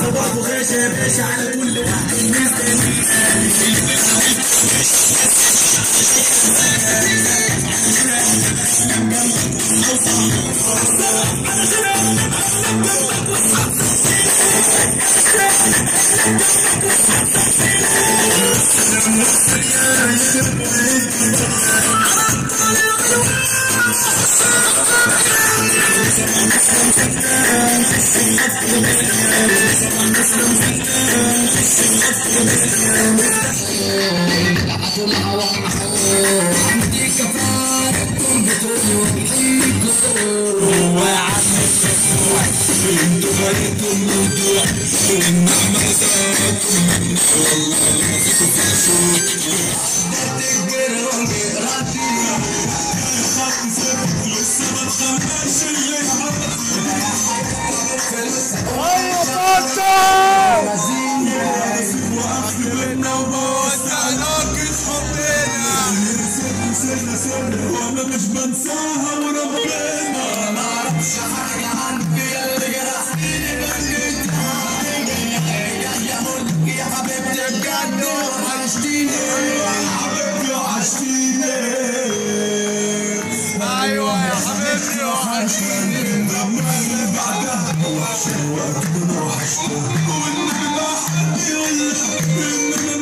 صباح وغيش يا باشا على كل واحد مستنيك. وانا مش بنساها وربنا ما اعرفش حاجه عنك يا اللي جرحتيني بجد. يا حبيبتي بجد وحشتيني يا حبيبتي وحشتيني. ايوه يا حبيبتي وحشتيني. بعدها وحشتني وقت ما وحشتني والنبي ما حد يقول لك